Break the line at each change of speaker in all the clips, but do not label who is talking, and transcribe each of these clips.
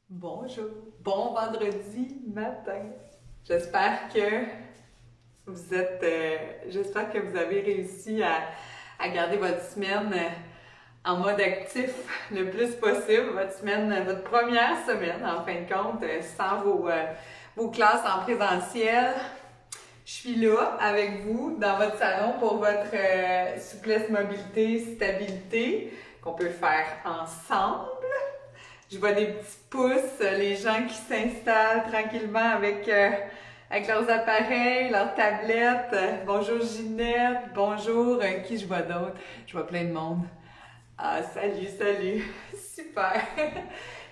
Bonjour, bon vendredi matin. J'espère que j'espère que vous avez réussi à garder votre semaine en mode actif le plus possible. Votre première semaine, en fin de compte, sans vos classes en présentiel. Je suis là avec vous dans votre salon pour votre souplesse, mobilité, stabilité qu'on peut faire ensemble. Je vois des petits pouces, les gens qui s'installent tranquillement avec leurs appareils, leurs tablettes. Bonjour Ginette, bonjour, qui je vois d'autre? Je vois plein de monde. Ah, salut, salut, super.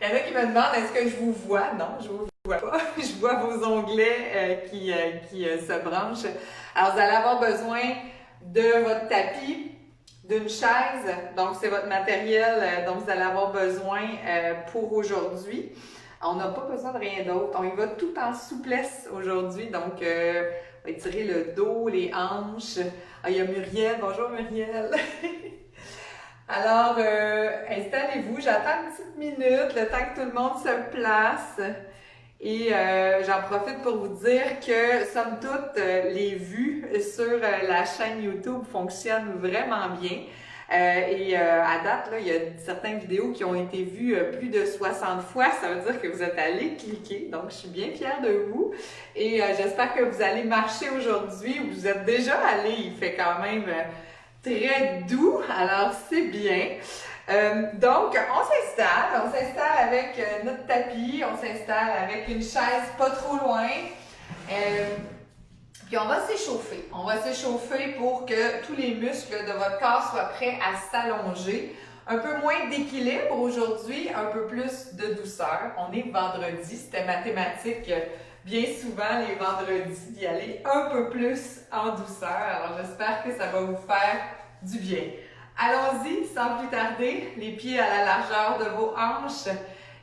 Il y en a qui me demandent, est-ce que je vous vois? Non, je vous vois pas. Je vois vos onglets qui se branchent. Alors, vous allez avoir besoin de votre tapis, d'une chaise. Donc, c'est votre matériel dont vous allez avoir besoin pour aujourd'hui. On n'a pas besoin de rien d'autre. On y va tout en souplesse aujourd'hui. Donc, on va étirer le dos, les hanches. Ah, il y a Muriel. Bonjour Muriel. Alors, installez-vous. J'attends une petite minute, le temps que tout le monde se place. Et j'en profite pour vous dire que, somme toute, les vues sur la chaîne YouTube fonctionnent vraiment bien. À date, là, il y a certaines vidéos qui ont été vues plus de 60 fois. Ça veut dire que vous êtes allés cliquer. Donc, je suis bien fière de vous. Et j'espère que vous allez marcher aujourd'hui. Vous êtes déjà allés. Il fait quand même très doux. Alors, c'est bien. Donc, on s'installe avec notre tapis, on s'installe avec une chaise pas trop loin. Puis on va s'échauffer. On va s'échauffer pour que tous les muscles de votre corps soient prêts à s'allonger. Un peu moins d'équilibre aujourd'hui, un peu plus de douceur. On est vendredi, c'était mathématique. Bien souvent, les vendredis, d'y aller un peu plus en douceur. Alors, j'espère que ça va vous faire du bien. Allons-y, sans plus tarder, les pieds à la largeur de vos hanches.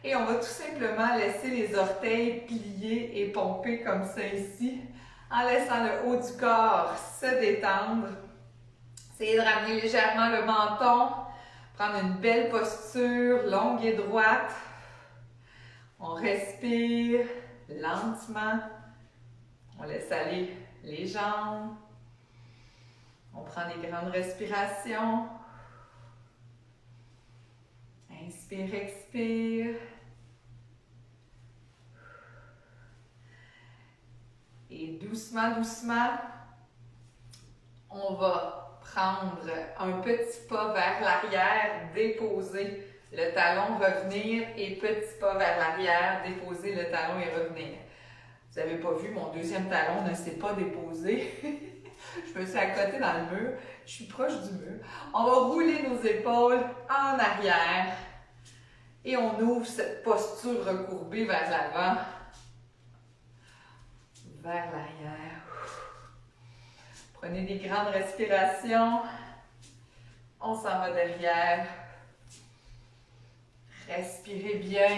Et on va tout simplement laisser les orteils plier et pomper comme ça ici, en laissant le haut du corps se détendre. Essayez de ramener légèrement le menton, prendre une belle posture, longue et droite. On respire lentement. On laisse aller les jambes. On prend des grandes respirations. Inspire, expire. Et doucement, doucement, on va prendre un petit pas vers l'arrière, déposer le talon, revenir et petit pas vers l'arrière, déposer le talon et revenir. Vous n'avez pas vu, mon deuxième talon ne s'est pas déposé. Je me suis accotée dans le mur. Je suis proche du mur. On va rouler nos épaules en arrière et on ouvre cette posture recourbée vers l'avant, vers l'arrière. Prenez des grandes respirations. On s'en va derrière. Respirez bien.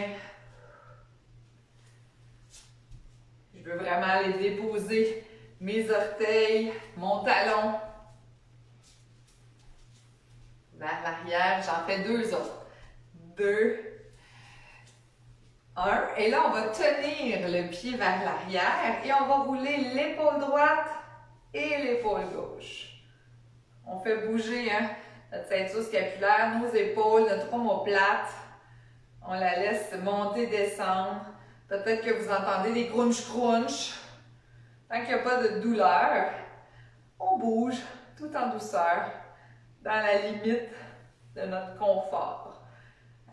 Je veux vraiment aller déposer mes orteils, mon talon vers l'arrière. J'en fais deux autres. 2, 1. Et là, on va tenir le pied vers l'arrière et on va rouler l'épaule droite et l'épaule gauche. On fait bouger notre ceinture scapulaire, nos épaules, notre omoplate. On la laisse monter, descendre. Peut-être que vous entendez des crunch-crunch. Tant qu'il n'y a pas de douleur, on bouge tout en douceur, dans la limite de notre confort.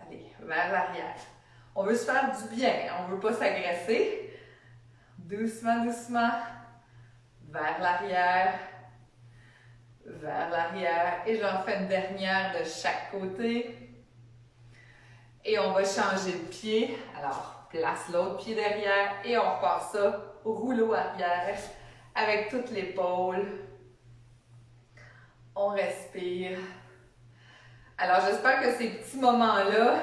Allez, vers l'arrière. On veut se faire du bien, on ne veut pas s'agresser. Doucement, doucement, vers l'arrière, et j'en fais une dernière de chaque côté. Et on va changer de pied. Alors, place l'autre pied derrière et on repart ça au rouleau arrière avec toute l'épaule. On respire. Alors, j'espère que ces petits moments-là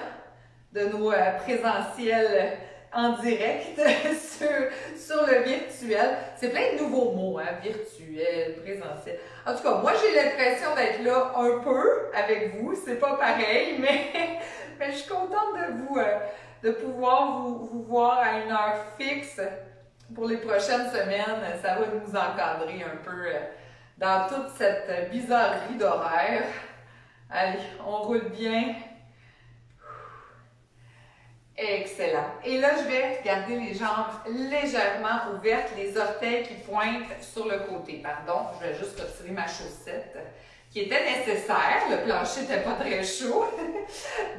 de nos présentiels en direct sur le virtuel. C'est plein de nouveaux mots, virtuel, présentiel. En tout cas, moi, j'ai l'impression d'être là un peu avec vous. C'est pas pareil, mais je suis contente de pouvoir vous voir à une heure fixe pour les prochaines semaines. Ça va nous encadrer un peu dans toute cette bizarrerie d'horaire. Allez, on roule bien. Excellent. Et là, je vais garder les jambes légèrement ouvertes, les orteils qui pointent sur le côté. Pardon, je vais juste retirer ma chaussette qui était nécessaire. Le plancher n'était pas très chaud.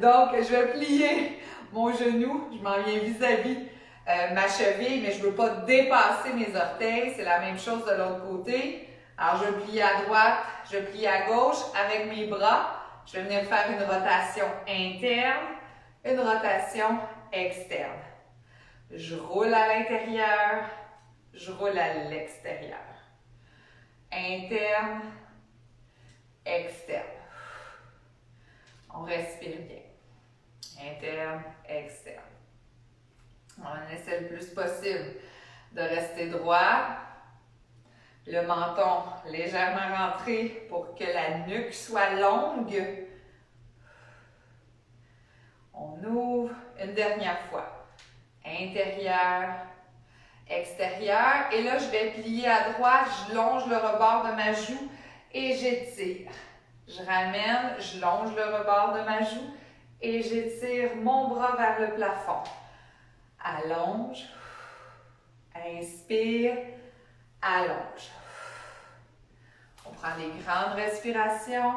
Donc, je vais plier mon genou. Je m'en viens vis-à-vis ma cheville, mais je ne veux pas dépasser mes orteils. C'est la même chose de l'autre côté. Alors, je plie à droite, je plie à gauche avec mes bras. Je vais venir faire une rotation interne, une rotation externe. Je roule à l'intérieur, je roule à l'extérieur. Interne, externe. On respire bien. Interne, externe. On essaie le plus possible de rester droit. Le menton légèrement rentré pour que la nuque soit longue. On ouvre une dernière fois. Intérieur, extérieur. Et là, je vais plier à droite, je longe le rebord de ma joue et j'étire. Je ramène, je longe le rebord de ma joue et j'étire mon bras vers le plafond. Allonge. Inspire. Allonge. On prend des grandes respirations.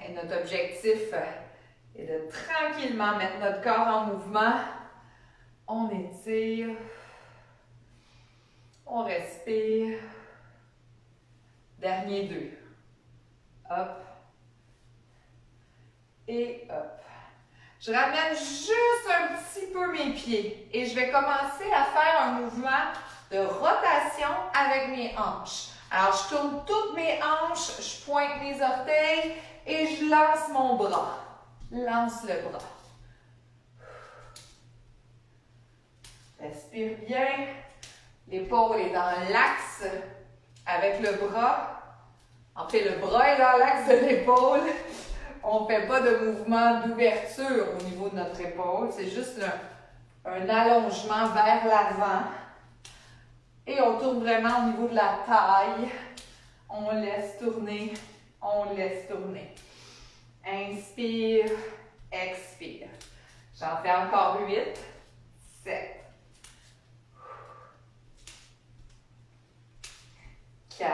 Et notre objectif est de tranquillement mettre notre corps en mouvement. On étire. On respire. Dernier deux. Hop. Et hop. Je ramène juste un petit peu mes pieds et je vais commencer à faire un mouvement de rotation avec mes hanches. Alors, je tourne toutes mes hanches, je pointe mes orteils et je lance mon bras. Lance le bras. Respire bien. L'épaule est dans l'axe avec le bras. En fait, le bras est dans l'axe de l'épaule. On ne fait pas de mouvement d'ouverture au niveau de notre épaule. C'est juste un allongement vers l'avant. Et on tourne vraiment au niveau de la taille. On laisse tourner, on laisse tourner. Inspire, expire. J'en fais encore 8, 7, 4,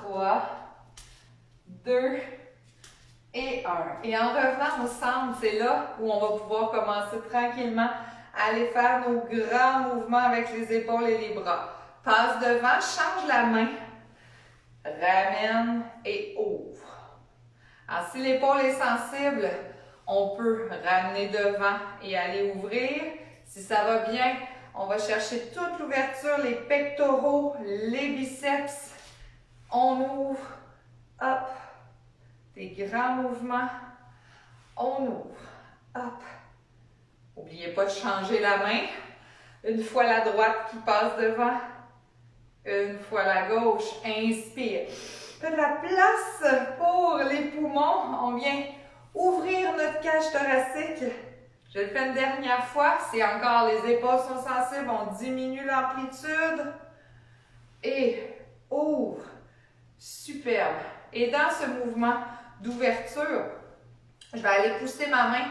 3, 2 et 1. Et en revenant au centre, c'est là où on va pouvoir commencer tranquillement à aller faire nos grands mouvements avec les épaules et les bras. Passe devant, change la main, ramène et ouvre. Alors, si l'épaule est sensible, on peut ramener devant et aller ouvrir. Si ça va bien, on va chercher toute l'ouverture, les pectoraux, les biceps. On ouvre, hop, des grands mouvements. On ouvre, hop. N'oubliez pas de changer la main. Une fois la droite qui passe devant, une fois la gauche. Inspire. Faites de la place pour les poumons. On vient ouvrir notre cage thoracique. Je le fais une dernière fois. Si encore les épaules sont sensibles, on diminue l'amplitude. Et ouvre. Superbe. Et dans ce mouvement d'ouverture, je vais aller pousser ma main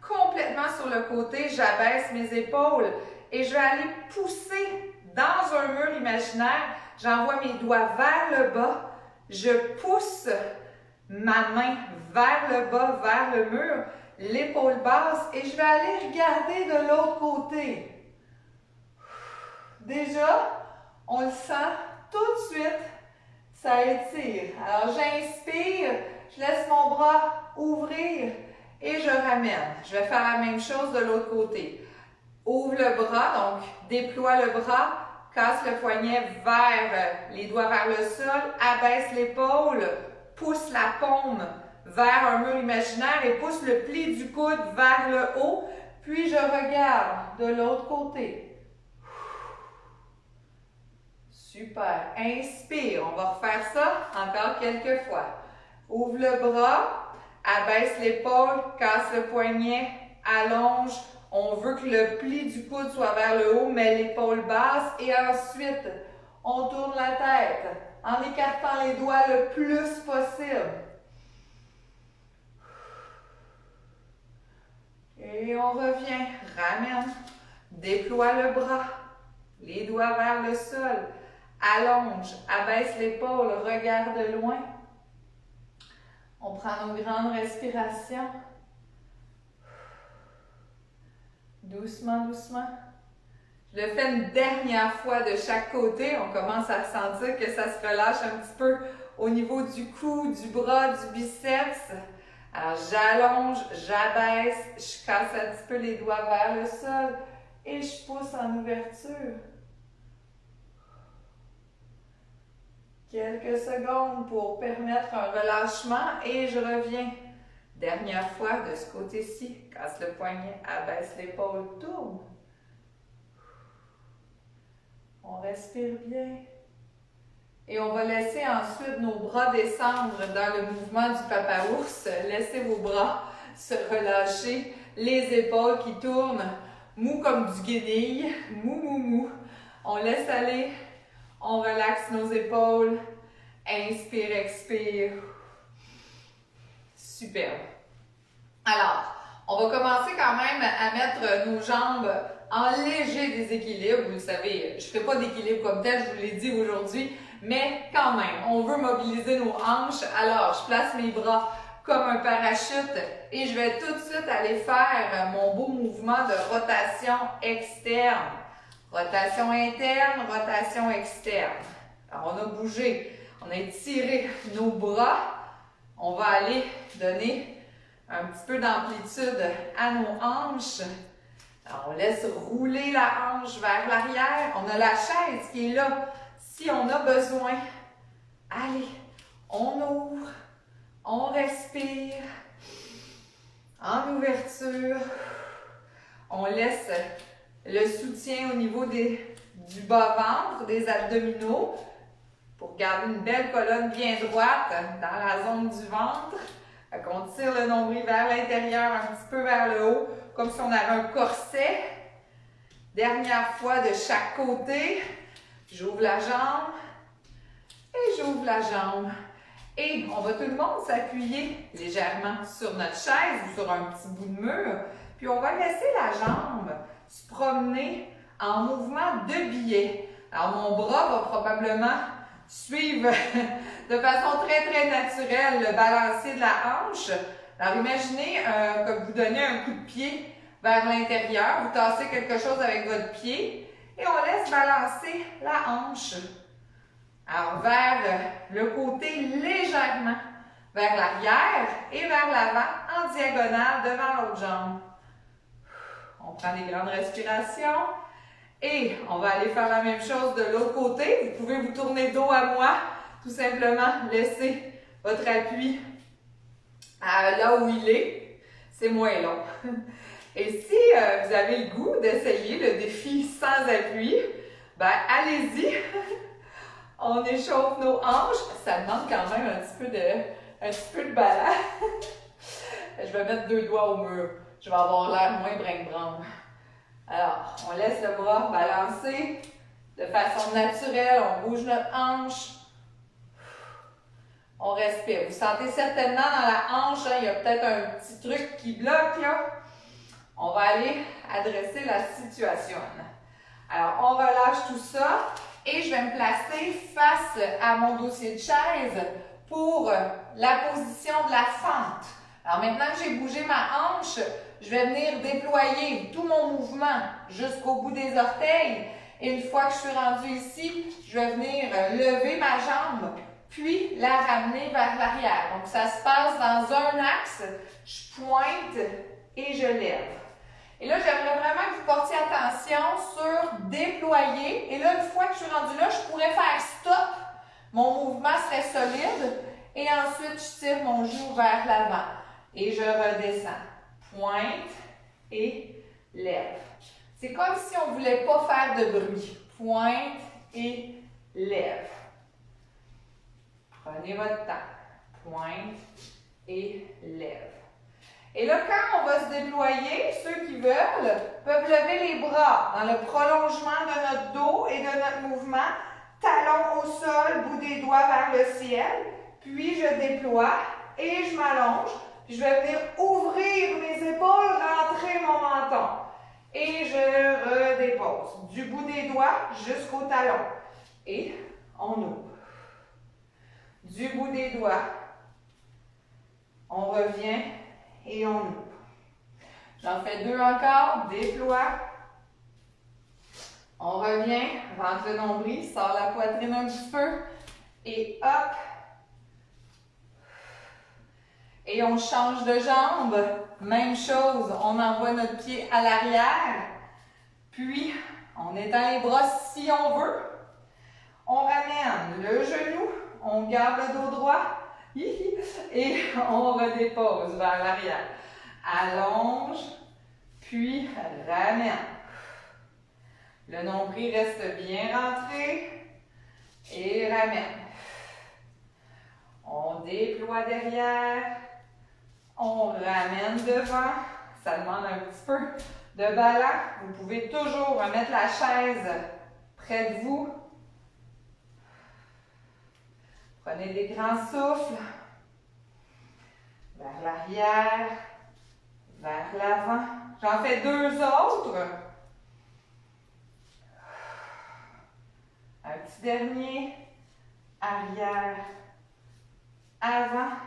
complètement sur le côté. J'abaisse mes épaules et je vais aller pousser dans un mur imaginaire. J'envoie mes doigts vers le bas. Je pousse ma main vers le bas, vers le mur, l'épaule basse et je vais aller regarder de l'autre côté. Déjà, on le sent tout de suite, ça étire. Alors j'inspire, je laisse mon bras ouvrir et je ramène. Je vais faire la même chose de l'autre côté. Ouvre le bras, donc déploie le bras. Casse le poignet vers les doigts vers le sol, abaisse l'épaule, pousse la paume vers un mur imaginaire et pousse le pli du coude vers le haut. Puis je regarde de l'autre côté. Super. Inspire. On va refaire ça encore quelques fois. Ouvre le bras, abaisse l'épaule, casse le poignet, allonge. On veut que le pli du coude soit vers le haut, mais l'épaule basse. Et ensuite, on tourne la tête en écartant les doigts le plus possible. Et on revient, ramène, déploie le bras, les doigts vers le sol, allonge, abaisse l'épaule, regarde loin. On prend nos grandes respirations. Doucement, doucement. Je le fais une dernière fois de chaque côté. On commence à sentir que ça se relâche un petit peu au niveau du cou, du bras, du biceps. Alors, j'allonge, j'abaisse, je casse un petit peu les doigts vers le sol et je pousse en ouverture. Quelques secondes pour permettre un relâchement et je reviens. Dernière fois de ce côté-ci. Casse le poignet, abaisse l'épaule, tourne. On respire bien. Et on va laisser ensuite nos bras descendre dans le mouvement du papa ours. Laissez vos bras se relâcher. Les épaules qui tournent, mou comme du guenille. Mou, mou, mou. On laisse aller. On relaxe nos épaules. Inspire, expire. Super. Alors, on va commencer quand même à mettre nos jambes en léger déséquilibre. Vous le savez, je ne ferai pas d'équilibre comme tel, je vous l'ai dit aujourd'hui, mais quand même, on veut mobiliser nos hanches. Alors, je place mes bras comme un parachute et je vais tout de suite aller faire mon beau mouvement de rotation externe. Rotation interne, rotation externe. Alors, on a bougé, on a étiré nos bras. On va aller donner un petit peu d'amplitude à nos hanches. Alors, on laisse rouler la hanche vers l'arrière. On a la chaise qui est là si on a besoin. Allez, on ouvre, on respire. En ouverture, on laisse le soutien au niveau du bas-ventre, des abdominaux, pour garder une belle colonne bien droite dans la zone du ventre. On tire le nombril vers l'intérieur, un petit peu vers le haut, comme si on avait un corset. Dernière fois de chaque côté. J'ouvre la jambe et j'ouvre la jambe. Et on va tout le monde s'appuyer légèrement sur notre chaise ou sur un petit bout de mur. Puis on va laisser la jambe se promener en mouvement de biais. Alors mon bras va probablement suivre de façon très très naturelle le balancier de la hanche. Alors imaginez que vous donnez un coup de pied vers l'intérieur, vous tassez quelque chose avec votre pied et on laisse balancer la hanche. Alors vers le côté légèrement, vers l'arrière et vers l'avant en diagonale devant l'autre jambe. On prend des grandes respirations. Et on va aller faire la même chose de l'autre côté. Vous pouvez vous tourner dos à moi. Tout simplement, laissez votre appui là où il est. C'est moins long. Et si vous avez le goût d'essayer le défi sans appui, ben allez-y. On échauffe nos hanches. Ça demande quand même un petit peu de ballon. Je vais mettre 2 doigts au mur. Je vais avoir l'air moins brinque-branque. Alors, on laisse le bras balancer de façon naturelle. On bouge notre hanche. On respire. Vous sentez certainement dans la hanche, il y a peut-être un petit truc qui bloque là. On va aller adresser la situation. Alors, on relâche tout ça et je vais me placer face à mon dossier de chaise pour la position de la fente. Alors, maintenant que j'ai bougé ma hanche, je vais venir déployer tout mon mouvement jusqu'au bout des orteils. Et une fois que je suis rendue ici, je vais venir lever ma jambe, puis la ramener vers l'arrière. Donc, ça se passe dans un axe. Je pointe et je lève. Et là, j'aimerais vraiment que vous portiez attention sur déployer. Et là, une fois que je suis rendue là, je pourrais faire stop. Mon mouvement serait solide. Et ensuite, je tire mon genou vers l'avant. Et je redescends. Pointe et lève. C'est comme si on ne voulait pas faire de bruit. Pointe et lève. Prenez votre temps. Pointe et lève. Et là, quand on va se déployer, ceux qui veulent peuvent lever les bras dans le prolongement de notre dos et de notre mouvement. Talons au sol, bout des doigts vers le ciel. Puis je déploie et je m'allonge. Puis je vais venir ouvrir mes épaules, rentrer mon menton. Et je redépose. Du bout des doigts jusqu'au talon. Et on ouvre. Du bout des doigts. On revient et on ouvre. J'en fais 2 encore. Déploie. On revient, rentre le nombril, sort la poitrine un petit peu. Et hop. Et on change de jambe. Même chose, on envoie notre pied à l'arrière. Puis, on étend les bras si on veut. On ramène le genou. On garde le dos droit. Et on redépose vers l'arrière. Allonge. Puis, ramène. Le nombril reste bien rentré. Et ramène. On déploie derrière. On ramène devant. Ça demande un petit peu de ballon. Vous pouvez toujours remettre la chaise près de vous. Prenez des grands souffles. Vers l'arrière. Vers l'avant. J'en fais 2 autres. Un petit dernier. Arrière. Avant.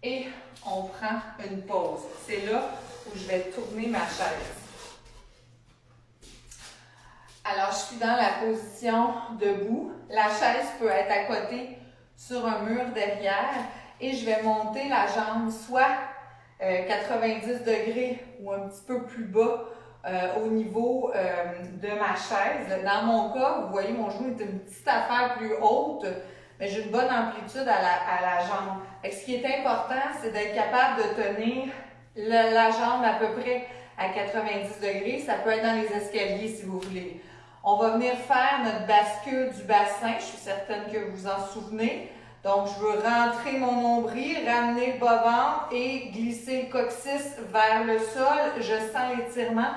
Et on prend une pause. C'est là où je vais tourner ma chaise. Alors, je suis dans la position debout. La chaise peut être à côté sur un mur derrière et je vais monter la jambe soit 90 degrés ou un petit peu plus bas au niveau de ma chaise. Dans mon cas, vous voyez, mon genou est une petite affaire plus haute, mais j'ai une bonne amplitude à la jambe. Et ce qui est important, c'est d'être capable de tenir la jambe à peu près à 90 degrés. Ça peut être dans les escaliers si vous voulez. On va venir faire notre bascule du bassin. Je suis certaine que vous vous en souvenez. Donc, je veux rentrer mon nombril, ramener le bas-ventre et glisser le coccyx vers le sol. Je sens l'étirement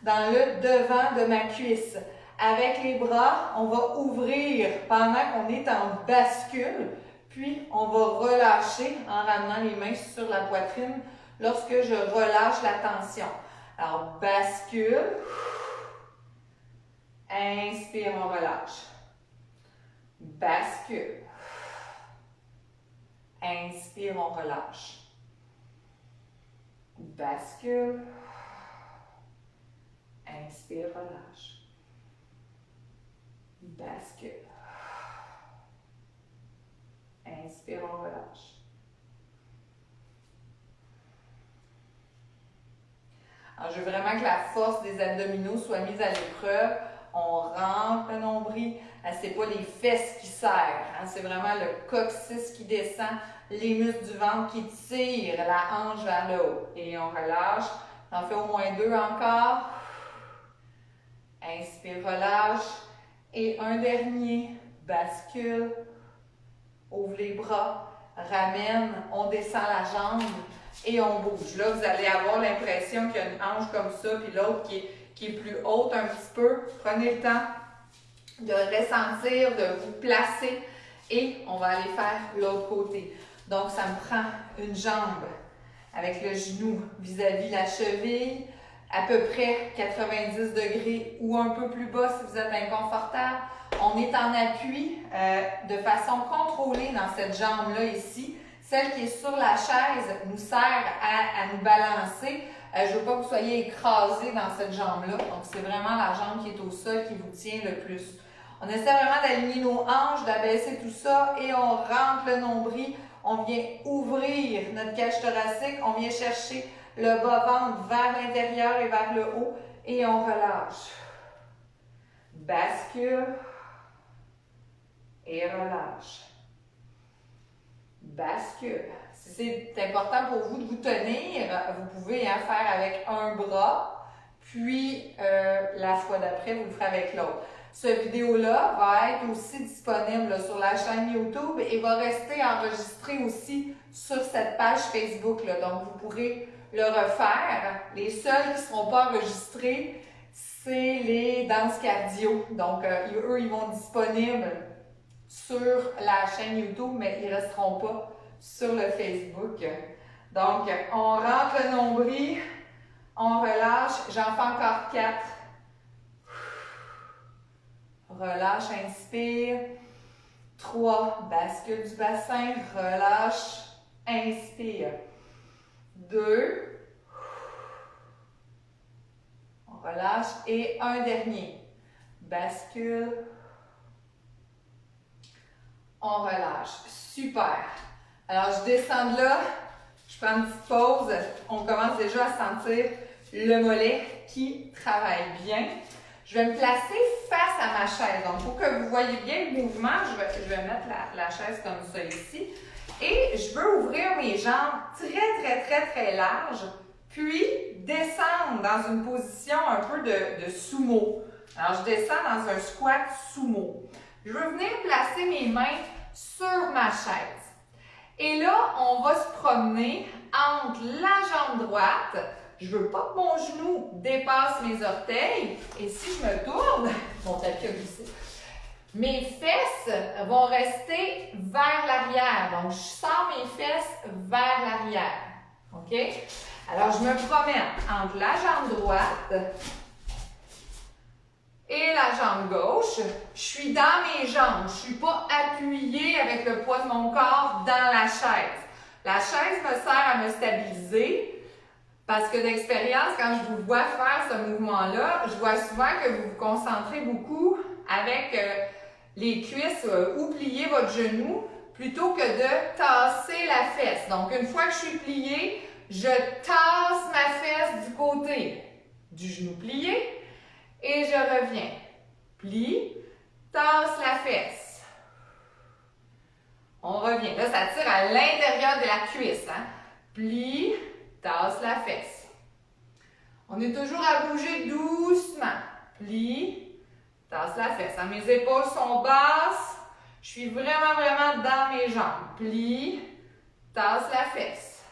dans le devant de ma cuisse. Avec les bras, on va ouvrir pendant qu'on est en bascule. Puis, on va relâcher en ramenant les mains sur la poitrine lorsque je relâche la tension. Alors, bascule. Inspire, on relâche. Bascule. Inspire, on relâche. Bascule. Inspire, relâche. Bascule. Inspire, on relâche. Alors, je veux vraiment que la force des abdominaux soit mise à l'épreuve. On rentre le nombril. C'est pas les fesses qui serrent. Hein? C'est vraiment le coccyx qui descend, les muscles du ventre qui tirent la hanche vers le haut. Et on relâche. On fait au moins 2 encore. Inspire, relâche. Et un dernier. Bascule. Ouvre les bras. Ramène. On descend la jambe. Et on bouge. Là, vous allez avoir l'impression qu'il y a une hanche comme ça, puis l'autre qui est plus haute un petit peu. Prenez le temps de ressentir, de vous placer et on va aller faire l'autre côté. Donc, ça me prend une jambe avec le genou vis-à-vis la cheville, à peu près 90 degrés ou un peu plus bas si vous êtes inconfortable. On est en appui de façon contrôlée dans cette jambe-là ici. Celle qui est sur la chaise nous sert à nous balancer. Je ne veux pas que vous soyez écrasés dans cette jambe-là. Donc, c'est vraiment la jambe qui est au sol qui vous tient le plus. On essaie vraiment d'aligner nos hanches, d'abaisser tout ça et on rentre le nombril. On vient ouvrir notre cage thoracique. On vient chercher le bas-ventre vers l'intérieur et vers le haut et on relâche. Bascule et relâche. Bascule. Si c'est important pour vous de vous tenir, vous pouvez faire avec un bras, puis la fois d'après, vous le ferez avec l'autre. Cette vidéo-là va être aussi disponible sur la chaîne YouTube et va rester enregistrée aussi sur cette page Facebook-là. Donc, vous pourrez le refaire. Les seuls qui ne seront pas enregistrés, c'est les danses cardio. Donc, eux, ils vont être disponibles sur la chaîne YouTube, mais ils ne resteront pas sur le Facebook. Donc, on rentre le nombril, on relâche. J'en fais encore 4. Relâche, inspire. 3, bascule du bassin, relâche, inspire. 2, on relâche et un dernier. Bascule, on relâche. Super. Alors, je descends de là, je prends une petite pause. On commence déjà à sentir le mollet qui travaille bien. Je vais me placer face à ma chaise. Donc, pour que vous voyez bien le mouvement, je vais mettre la chaise comme ça ici. Et je veux ouvrir mes jambes très larges, puis descendre dans une position un peu de sumo. Alors, je descends dans un squat sumo. Je veux venir placer mes mains sur ma chaise. Et là, on va se promener entre la jambe droite. Je ne veux pas que mon genou dépasse mes orteils. Et si je me tourne, mon tapis a glissé, mes fesses vont rester vers l'arrière. Donc, je sors mes fesses vers l'arrière. OK? Alors, je me promène entre la jambe droite et la jambe gauche. Je suis dans mes jambes. Je ne suis pas appuyée avec le poids de mon corps dans la chaise. La chaise me sert à me stabiliser. Parce que d'expérience, quand je vous vois faire ce mouvement-là, je vois souvent que vous vous concentrez beaucoup avec les cuisses ou plier votre genou plutôt que de tasser la fesse. Donc, une fois que je suis pliée, je tasse ma fesse du côté du genou plié et je reviens. Plie, tasse la fesse. On revient. Là, ça tire à l'intérieur de la cuisse. Hein? Plie, tasse la fesse. On est toujours à bouger doucement. Plie, tasse la fesse. Mes épaules sont basses. Je suis vraiment dans mes jambes. Plie, tasse la fesse.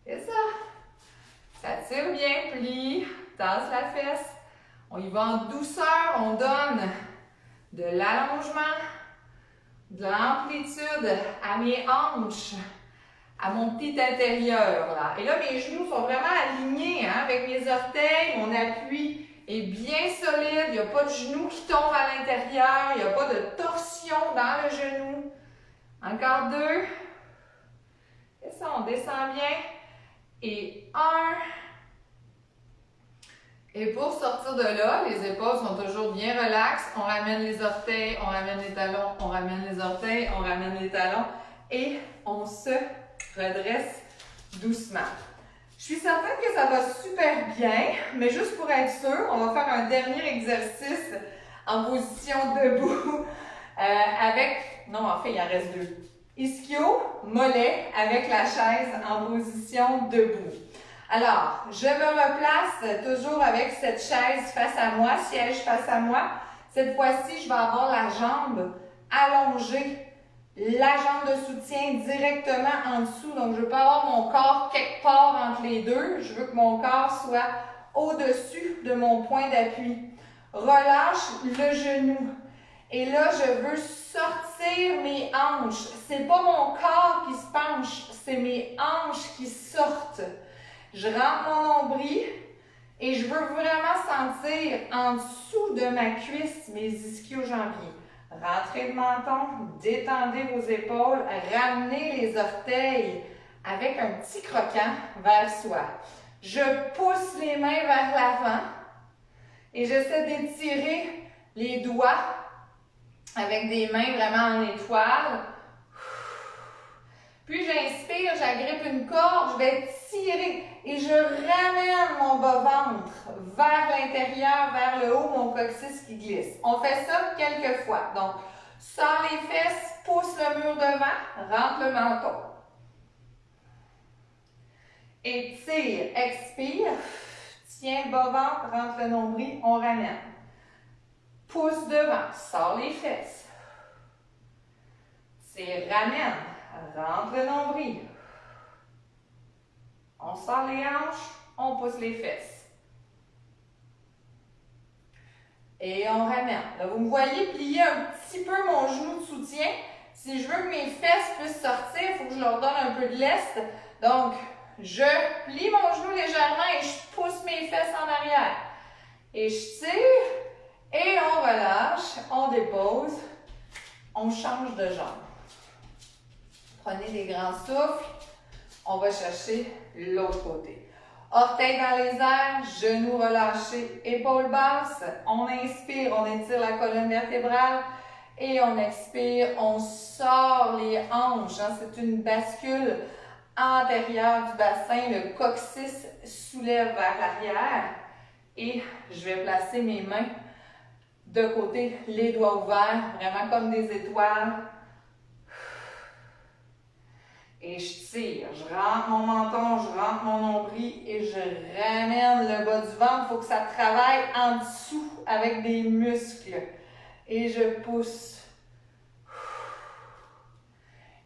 C'est ça. Ça tire bien. Plie, tasse la fesse. On y va en douceur. On donne de l'allongement, de l'amplitude à mes hanches, à mon petit intérieur. Là. Et là, mes genoux sont vraiment alignés hein, avec mes orteils. Mon appui est bien solide. Il n'y a pas de genou qui tombe à l'intérieur. Il n'y a pas de torsion dans le genou. Encore 2. Et ça, on descend bien. Et 1. Et pour sortir de là, les épaules sont toujours bien relaxes. On ramène les orteils, on ramène les talons, on ramène les orteils, on ramène les talons. Et on se redresse doucement. Je suis certaine que ça va super bien, mais juste pour être sûr, on va faire un dernier exercice en position debout non, en fait, il en reste 2. Ischio, mollet avec la chaise en position debout. Alors, je me replace toujours avec cette chaise face à moi, siège face à moi. Cette fois-ci, je vais avoir la jambe allongée. La jambe de soutien directement en dessous. Donc, je veux pas avoir mon corps quelque part entre les deux. Je veux que mon corps soit au-dessus de mon point d'appui. Relâche le genou. Et là, je veux sortir mes hanches. C'est pas mon corps qui se penche, c'est mes hanches qui sortent. Je rentre mon nombril et je veux vraiment sentir en dessous de ma cuisse mes ischio-jambiers. Rentrez le menton, détendez vos épaules, ramenez les orteils avec un petit croquant vers soi. Je pousse les mains vers l'avant et j'essaie d'étirer les doigts avec des mains vraiment en étoile. Puis j'inspire, j'agrippe une corde, je vais tirer et je ramène mon bas-ventre vers l'intérieur, vers le haut, mon coccyx qui glisse. On fait ça quelques fois. Donc, sors les fesses, pousse le mur devant, rentre le menton. Étire, expire, tiens le bas-ventre, rentre le nombril, on ramène. Pousse devant, sors les fesses. Tire, ramène. rentre le nombril. On sort les hanches, on pousse les fesses. Et on ramène. Là, vous me voyez plier un petit peu mon genou de soutien. Si je veux que mes fesses puissent sortir, il faut que je leur donne un peu de lest. Donc, je plie mon genou légèrement et je pousse mes fesses en arrière. Et je tire, et on relâche, on dépose, on change de jambe. Prenez des grands souffles, on va chercher l'autre côté. Orteils dans les airs, genoux relâchés, épaules basses. On inspire, on étire la colonne vertébrale. Et on expire, on sort les hanches. Hein, c'est une bascule antérieure du bassin. Le coccyx soulève vers l'arrière. Et je vais placer mes mains de côté, les doigts ouverts, vraiment comme des étoiles. Et je tire, je rentre mon menton, je rentre mon nombril et je ramène le bas du ventre. Il faut que ça travaille en dessous avec des muscles. Et je pousse.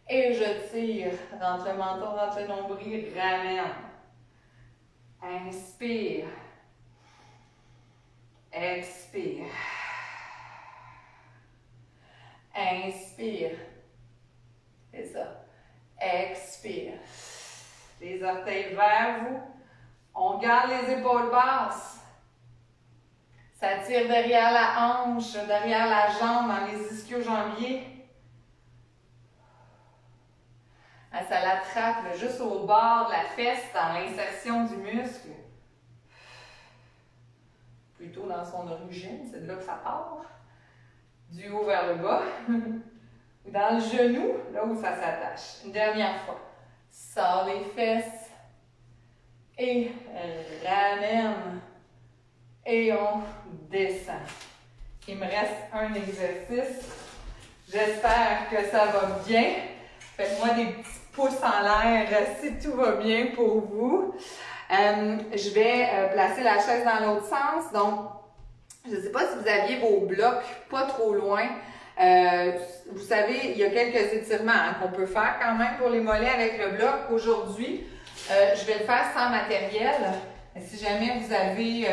Et je tire. Rentre le menton, rentre le nombril, ramène. Inspire. Expire. Inspire. C'est ça. Expire. Les orteils vers vous. On garde les épaules basses. Ça tire derrière la hanche, derrière la jambe, dans les ischio-jambiers. Ça l'attrape juste au bord de la fesse, dans l'insertion du muscle. Plutôt dans son origine, c'est de là que ça part. Du haut vers le bas. Ou dans le genou, là où ça s'attache. Une dernière fois. Sors les fesses. Et ramène. Et on descend. Il me reste un exercice. J'espère que ça va bien. Faites-moi des petits pouces en l'air si tout va bien pour vous. Je vais placer la chaise dans l'autre sens. Donc, je ne sais pas si vous aviez vos blocs pas trop loin. Vous savez, il y a quelques étirements qu'on peut faire quand même pour les mollets avec le bloc. Aujourd'hui, je vais le faire sans matériel. Si jamais vous avez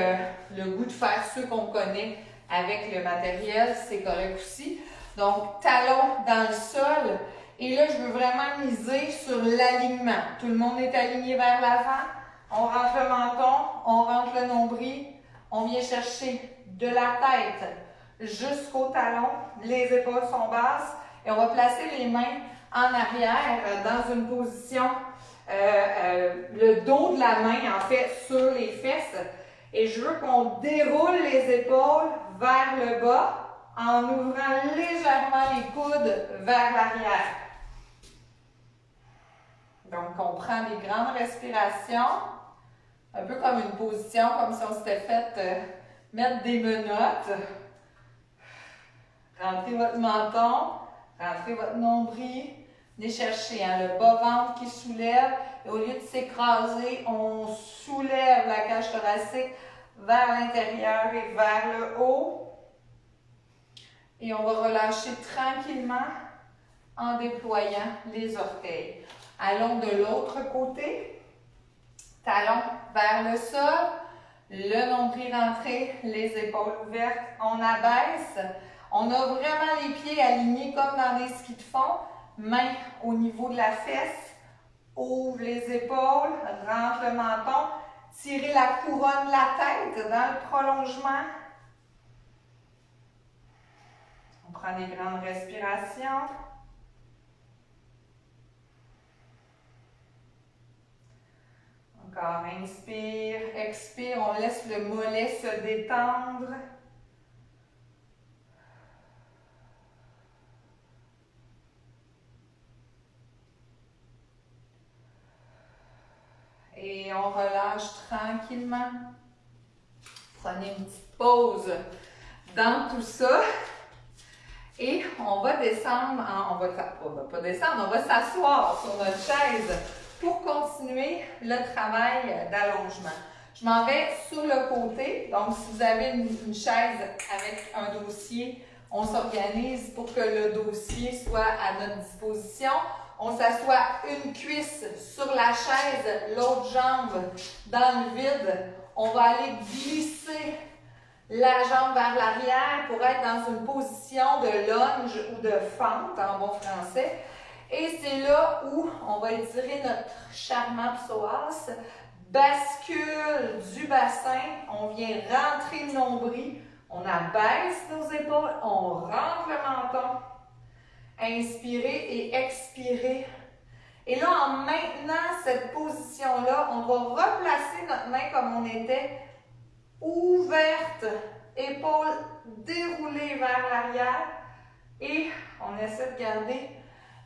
le goût de faire ceux qu'on connaît avec le matériel, c'est correct aussi. Donc, talons dans le sol. Et là, je veux vraiment miser sur l'alignement. Tout le monde est aligné vers l'avant. On rentre le menton, on rentre le nombril. On vient chercher de la tête jusqu'au talon. Les épaules sont basses. Et on va placer les mains en arrière dans une position, le dos de la main en fait sur les fesses. Et je veux qu'on déroule les épaules vers le bas en ouvrant légèrement les coudes vers l'arrière. Donc, on prend des grandes respirations, un peu comme une position, comme si on s'était fait mettre des menottes. Rentrez votre menton, rentrez votre nombril, venez chercher le bas-ventre qui soulève. Et au lieu de s'écraser, on soulève la cage thoracique vers l'intérieur et vers le haut. Et on va relâcher tranquillement en déployant les orteils. Allons de l'autre côté. Talons vers le sol. Le nombril rentré, les épaules ouvertes. On abaisse. On a vraiment les pieds alignés comme dans des skis de fond. Main au niveau de la fesse. Ouvre les épaules. Rentre le menton. Tirez la couronne de la tête dans le prolongement. On prend des grandes respirations. Encore, inspire, expire, on laisse le mollet se détendre. Et on relâche tranquillement. Prenez une petite pause dans tout ça. Et on va descendre, on va pas descendre, on va s'asseoir sur notre chaise pour continuer le travail d'allongement. Je m'en vais sur le côté. Donc, si vous avez une chaise avec un dossier, on s'organise pour que le dossier soit à notre disposition. On s'assoit une cuisse sur la chaise, l'autre jambe dans le vide. On va aller glisser la jambe vers l'arrière pour être dans une position de lunge ou de fente en bon français. Et c'est là où on va étirer notre charmant psoas, bascule du bassin, on vient rentrer le nombril, on abaisse nos épaules, on rentre le menton. Inspirez et expirez. Et là, en maintenant cette position-là, on va replacer notre main comme on était, ouverte, épaules déroulées vers l'arrière. Et on essaie de garder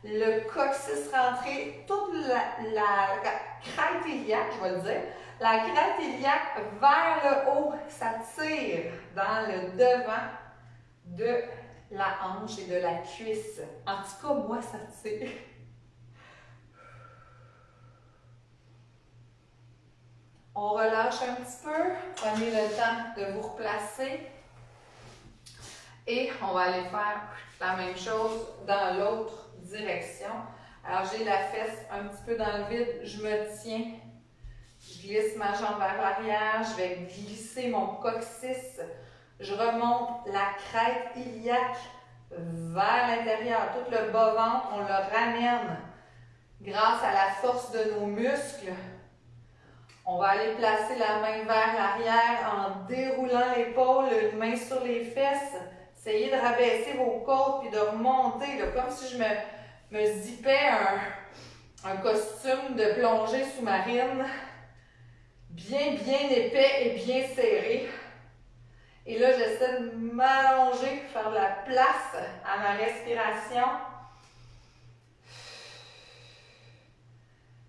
le coccyx rentré, toute la crête iliaque, je vais le dire, la crête iliaque vers le haut, ça tire dans le devant de la hanche et de la cuisse. En tout cas, moi, ça tire. On relâche un petit peu, prenez le temps de vous replacer et on va aller faire la même chose dans l'autre direction. Alors, j'ai la fesse un petit peu dans le vide, je me tiens, je glisse ma jambe vers l'arrière, je vais glisser mon coccyx, je remonte la crête iliaque vers l'intérieur, tout le bas-ventre, on le ramène grâce à la force de nos muscles. On va aller placer la main vers l'arrière en déroulant l'épaule, une main sur les fesses. Essayez de rabaisser vos côtes puis de remonter, là, comme si je me zippais un costume de plongée sous-marine. Bien épais et bien serré. Et là, j'essaie de m'allonger, faire de la place à ma respiration.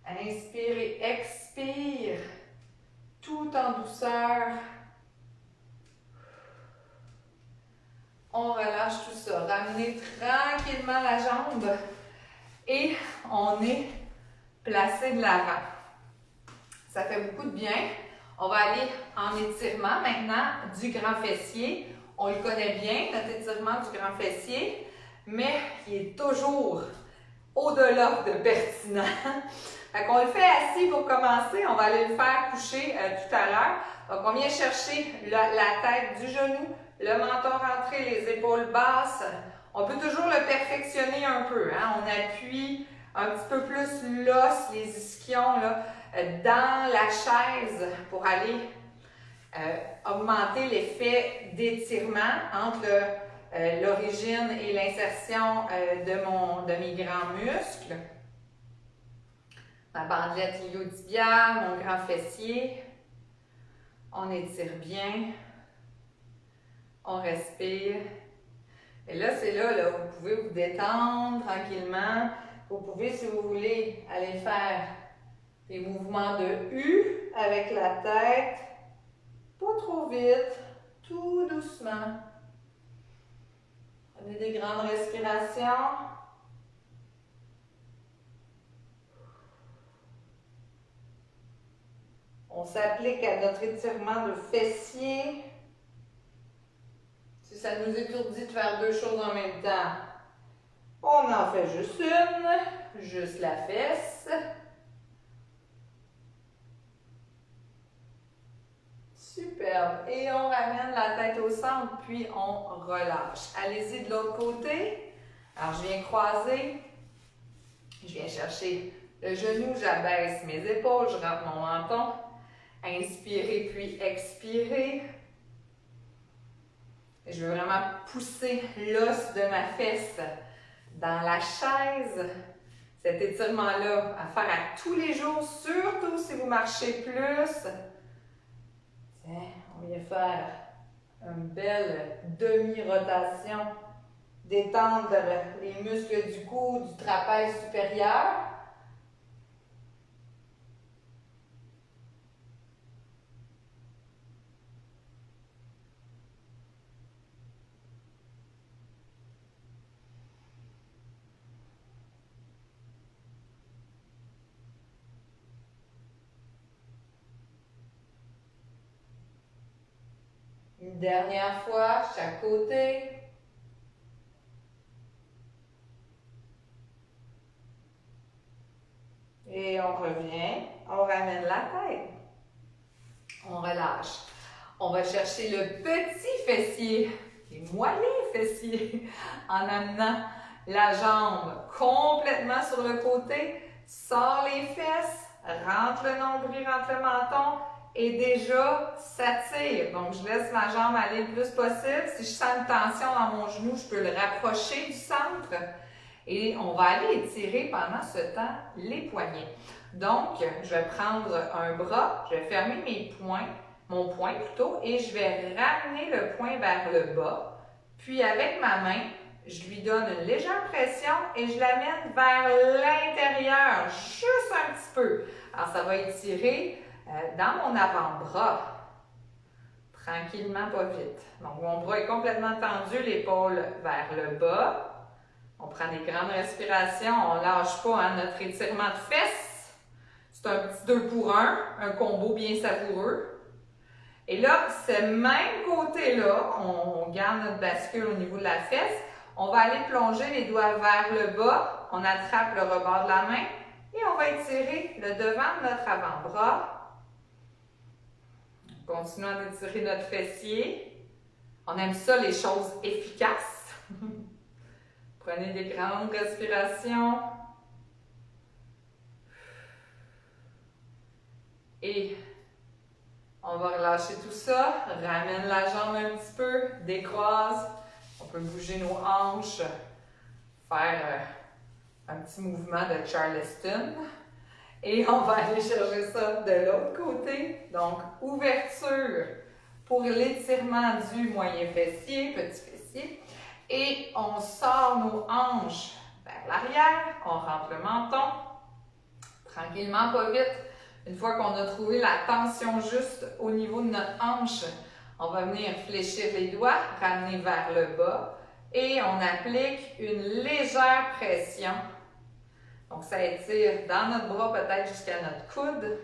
Inspire et expire, tout en douceur. On relâche tout ça. Ramenez tranquillement la jambe et on est placé de l'avant. Ça fait beaucoup de bien. On va aller en étirement maintenant du grand fessier. On le connaît bien, notre étirement du grand fessier, mais il est toujours au-delà de pertinent. Fait qu'on le fait assis pour commencer, on va aller le faire coucher tout à l'heure. Donc, on vient chercher la tête du genou, le menton rentré, les épaules basses. On peut toujours le perfectionner un peu. Hein? On appuie un petit peu plus l'os, les ischions là, dans la chaise pour aller augmenter l'effet d'étirement entre l'origine et l'insertion de mes grands muscles. Ma bandelette iliotibiale, mon grand fessier. On étire bien. On respire. Et là, c'est là, où vous pouvez vous détendre tranquillement. Vous pouvez, si vous voulez, aller faire des mouvements de U avec la tête. Pas trop vite, tout doucement. Prenez des grandes respirations. On s'applique à notre étirement de fessier. Si ça nous étourdit de faire deux choses en même temps, on en fait juste une, juste la fesse. Superbe. Et on ramène la tête au centre, puis on relâche. Allez-y de l'autre côté. Alors, je viens croiser. Je viens chercher le genou, j'abaisse mes épaules, je rentre mon menton. Inspirez, puis expirez. Je veux vraiment pousser l'os de ma fesse dans la chaise. Cet étirement-là, à faire à tous les jours, surtout si vous marchez plus. Tiens, on vient faire une belle demi-rotation. Détendre les muscles du cou, du trapèze supérieur. Une dernière fois, chaque côté. Et on revient, on ramène la tête. On relâche. On va chercher le petit fessier, les moelleux fessiers, en amenant la jambe complètement sur le côté. Sors les fesses, rentre le nombril, rentre le menton et déjà s'attire. Donc, je laisse ma jambe aller le plus possible. Si je sens une tension dans mon genou, je peux le rapprocher du centre. Et on va aller étirer pendant ce temps les poignets. Donc, je vais prendre un bras, je vais fermer mon poing plutôt, et je vais ramener le poing vers le bas. Puis avec ma main, je lui donne une légère pression et je l'amène vers l'intérieur, juste un petit peu. Alors, ça va étirer dans mon avant-bras, tranquillement, pas vite. Donc, mon bras est complètement tendu, l'épaule vers le bas. On prend des grandes respirations, on ne lâche pas notre étirement de fesses. C'est un petit 2 pour 1, un combo bien savoureux. Et là, ce même côté-là, on garde notre bascule au niveau de la fesse. On va aller plonger les doigts vers le bas. On attrape le rebord de la main et on va étirer le devant de notre avant-bras. Continuons d'étirer notre fessier. On aime ça, les choses efficaces. Prenez des grandes respirations. Et on va relâcher tout ça. Ramène la jambe un petit peu, décroise. On peut bouger nos hanches, faire un petit mouvement de Charleston. Et on va aller chercher ça de l'autre côté. Donc, ouverture pour l'étirement du moyen fessier, petit fessier. Et on sort nos hanches vers l'arrière, on rentre le menton, tranquillement, pas vite. Une fois qu'on a trouvé la tension juste au niveau de notre hanche, on va venir fléchir les doigts, ramener vers le bas et on applique une légère pression. Donc ça étire dans notre bras peut-être jusqu'à notre coude.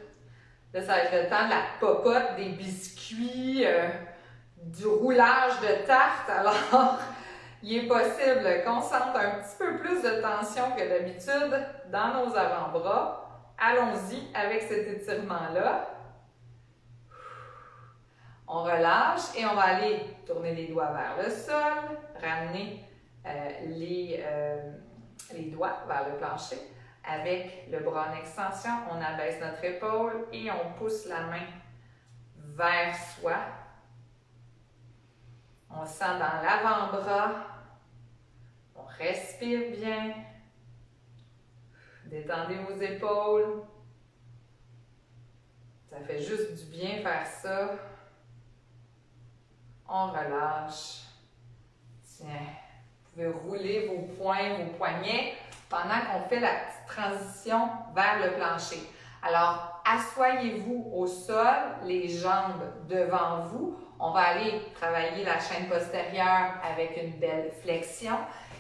Là, ça va être le temps de la popote, des biscuits, du roulage de tarte. Alors, il est possible qu'on sente un petit peu plus de tension que d'habitude dans nos avant-bras. Allons-y avec cet étirement-là. On relâche et on va aller tourner les doigts vers le sol, ramener les doigts vers le plancher. Avec le bras en extension, on abaisse notre épaule et on pousse la main vers soi. On sent dans l'avant-bras. On respire bien. Détendez vos épaules. Ça fait juste du bien faire ça. On relâche. Tiens, vous pouvez rouler vos poings, vos poignets pendant qu'on fait la petite transition vers le plancher. Alors, assoyez-vous au sol, les jambes devant vous. On va aller travailler la chaîne postérieure avec une belle flexion.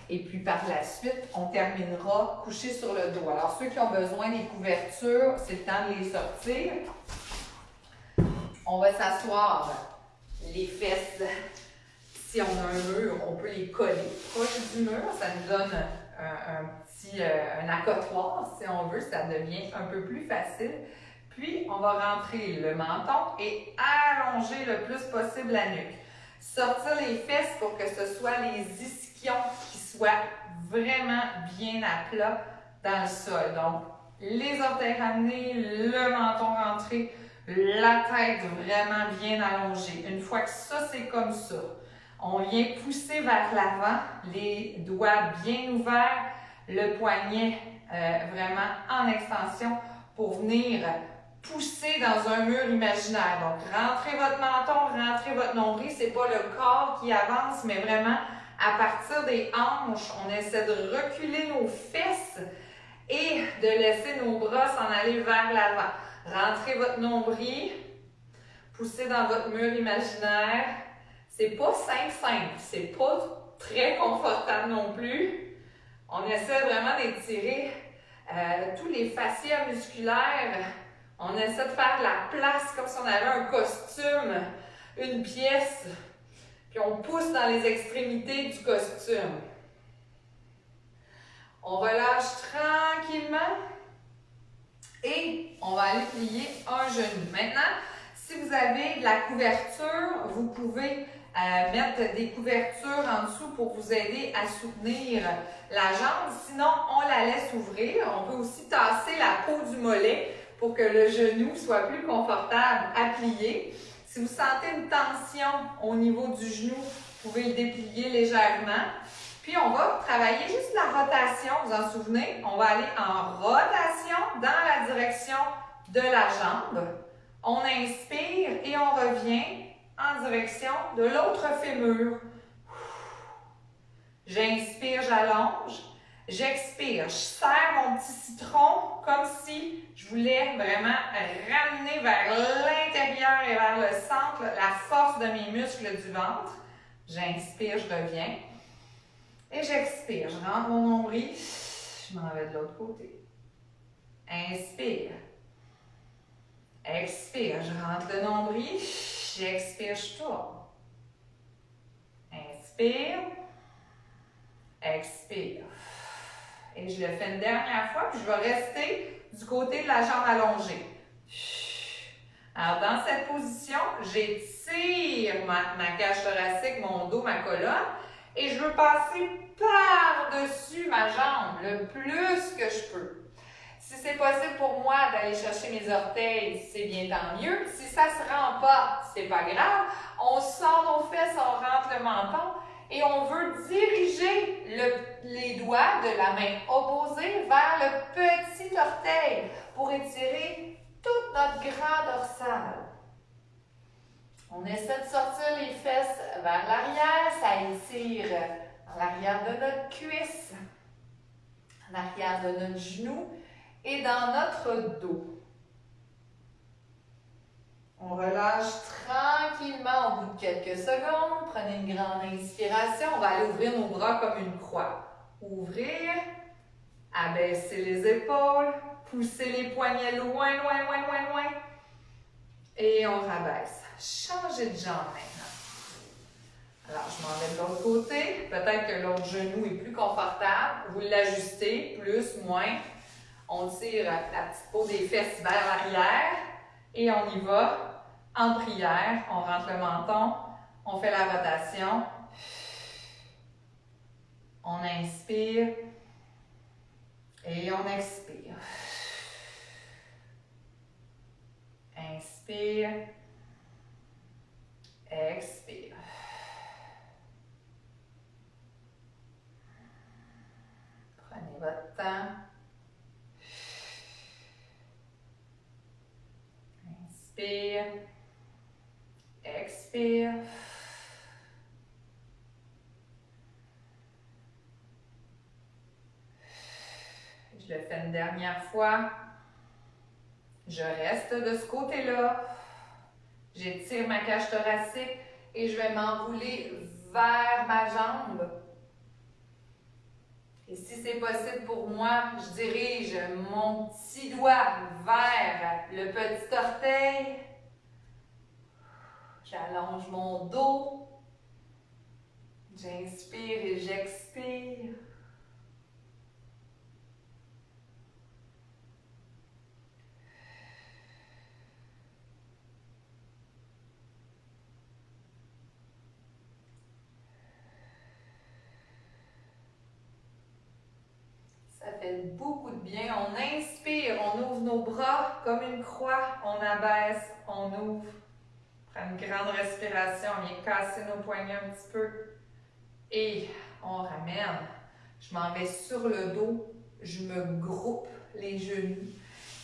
Et puis par la suite, on terminera couché sur le dos. Alors, ceux qui ont besoin des couvertures, c'est le temps de les sortir. On va s'asseoir les fesses. Si on a un mur, on peut les coller proche du mur. Ça nous donne un accotoir, si on veut. Ça devient un peu plus facile. Puis, on va rentrer le menton et allonger le plus possible la nuque. Sortir les fesses pour que ce soit les ischions qui soient vraiment bien à plat dans le sol. Donc, les orteils ramenés, le menton rentré, la tête vraiment bien allongée. Une fois que ça, c'est comme ça, on vient pousser vers l'avant, les doigts bien ouverts, le poignet vraiment en extension pour venir pousser dans un mur imaginaire. Donc, rentrez votre menton, rentrez votre nombril. C'est pas le corps qui avance, mais vraiment, à partir des hanches, on essaie de reculer nos fesses et de laisser nos bras s'en aller vers l'avant. Rentrez votre nombril, poussez dans votre mur imaginaire. C'est pas simple, c'est pas très confortable non plus. On essaie vraiment d'étirer tous les fascias musculaires. On essaie de faire de la place comme si on avait un costume, une pièce. Puis on pousse dans les extrémités du costume. On relâche tranquillement. Et on va aller plier un genou. Maintenant, si vous avez de la couverture, vous pouvez mettre des couvertures en dessous pour vous aider à soutenir la jambe. Sinon, on la laisse ouvrir. On peut aussi tasser la peau du mollet pour que le genou soit plus confortable à plier. Si vous sentez une tension au niveau du genou, vous pouvez le déplier légèrement. Puis, on va travailler juste la rotation. Vous en souvenez? On va aller en rotation dans la direction de la jambe. On inspire et on revient en direction de l'autre fémur. J'inspire, j'allonge. J'expire, je serre mon petit citron comme si je voulais vraiment ramener vers l'intérieur et vers le centre la force de mes muscles du ventre. J'inspire, je reviens. Et j'expire, je rentre mon nombril, je m'en vais de l'autre côté. Inspire. Expire, je rentre le nombril, j'expire, je tourne. Inspire. Expire. Et je le fais une dernière fois, puis je vais rester du côté de la jambe allongée. Alors, dans cette position, j'étire ma cage thoracique, mon dos, ma colonne, et je veux passer par-dessus ma jambe le plus que je peux. Si c'est possible pour moi d'aller chercher mes orteils, c'est bien tant mieux. Si ça ne se rend pas, c'est pas grave. On sort nos fesses, on rentre le menton et on veut diriger les doigts de la main opposée vers le petit orteil pour étirer toute notre grand dorsal. On essaie de sortir les fesses vers l'arrière, ça étire à l'arrière de notre cuisse, à l'arrière de notre genou et dans notre dos. On relâche tranquillement au bout de quelques secondes. Prenez une grande inspiration. On va aller ouvrir nos bras comme une croix. Ouvrir, abaisser les épaules, pousser les poignets loin, loin, loin, loin, loin. Et on rabaisse. Changez de jambe maintenant. Alors, je m'en vais de l'autre côté. Peut-être que l'autre genou est plus confortable. Vous l'ajustez, plus, moins. On tire la petite peau des fesses vers l'arrière et on y va. En prière, on rentre le menton, on fait la rotation. On inspire et on expire. Inspire, expire. Prenez votre temps. Inspire, expire. Je le fais une dernière fois. Je reste de ce côté-là. J'étire ma cage thoracique et je vais m'enrouler vers ma jambe. Et si c'est possible pour moi, je dirige mon petit doigt vers le petit orteil. J'allonge mon dos. J'inspire et j'expire. Ça fait beaucoup de bien. On inspire, on ouvre nos bras comme une croix. On abaisse, on ouvre. On prend une grande respiration. On vient casser nos poignets un petit peu. Et on ramène. Je m'en vais sur le dos. Je me groupe les genoux.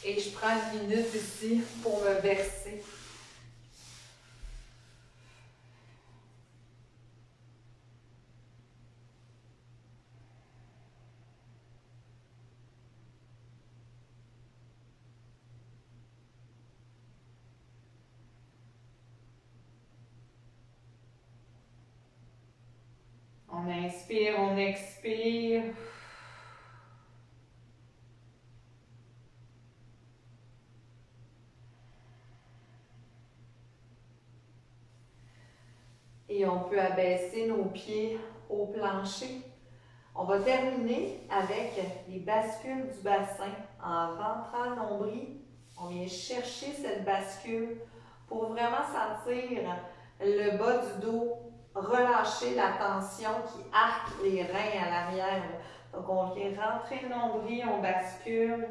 Et je prends une minute ici pour me verser. On inspire, on expire. Et on peut abaisser nos pieds au plancher. On va terminer avec les bascules du bassin. En rentrant le nombril, on vient chercher cette bascule pour vraiment sentir le bas du dos, relâcher la tension qui arque les reins à l'arrière. Donc, on vient rentrer le nombril, on bascule.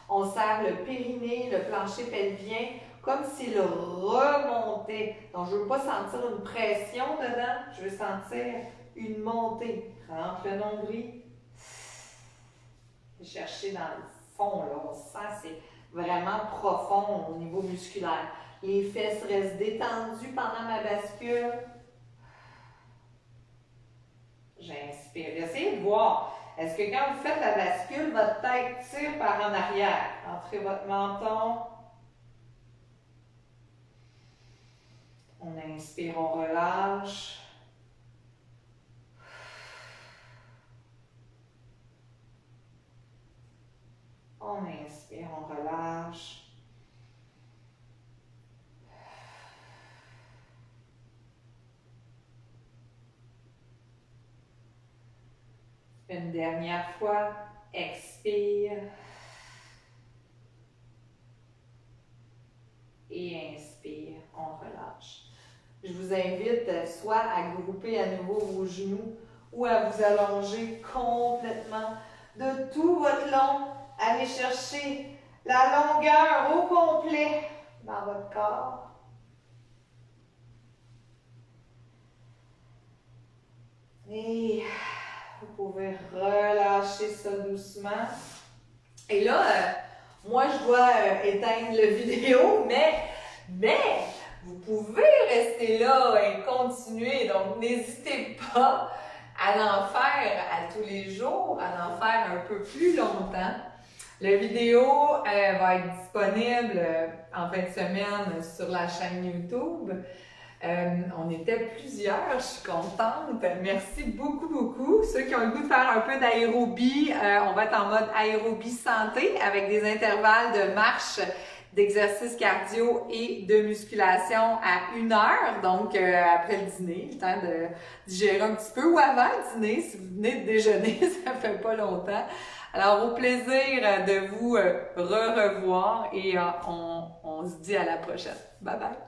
On serre le périnée, le plancher pelvien, comme s'il remontait. Donc, je ne veux pas sentir une pression dedans, je veux sentir une montée. Rentre le nombril. Chercher dans le fond, là, on sent, c'est vraiment profond au niveau musculaire. Les fesses restent détendues pendant ma bascule. J'inspire. Essayez de voir. Est-ce que quand vous faites la bascule, votre tête tire par en arrière? Entrez votre menton. On inspire, on relâche. On inspire, on relâche. Une dernière fois, expire. Et inspire, on relâche. Je vous invite soit à grouper à nouveau vos genoux ou à vous allonger complètement de tout votre long. Allez chercher la longueur au complet dans votre corps. Et vous pouvez relâcher ça doucement. Et là, moi, je dois éteindre la vidéo, mais vous pouvez rester là et continuer. Donc, n'hésitez pas à l'en faire à tous les jours, à l'en faire un peu plus longtemps. La vidéo va être disponible en fin de semaine sur la chaîne YouTube. On était plusieurs, je suis contente. Merci beaucoup, beaucoup. Ceux qui ont le goût de faire un peu d'aérobie, on va être en mode aérobie santé avec des intervalles de marche, d'exercice cardio et de musculation à 1 heure. Donc, après le dîner, le temps de digérer un petit peu ou avant le dîner, si vous venez de déjeuner, ça fait pas longtemps. Alors, au plaisir de vous revoir et on se dit à la prochaine. Bye bye!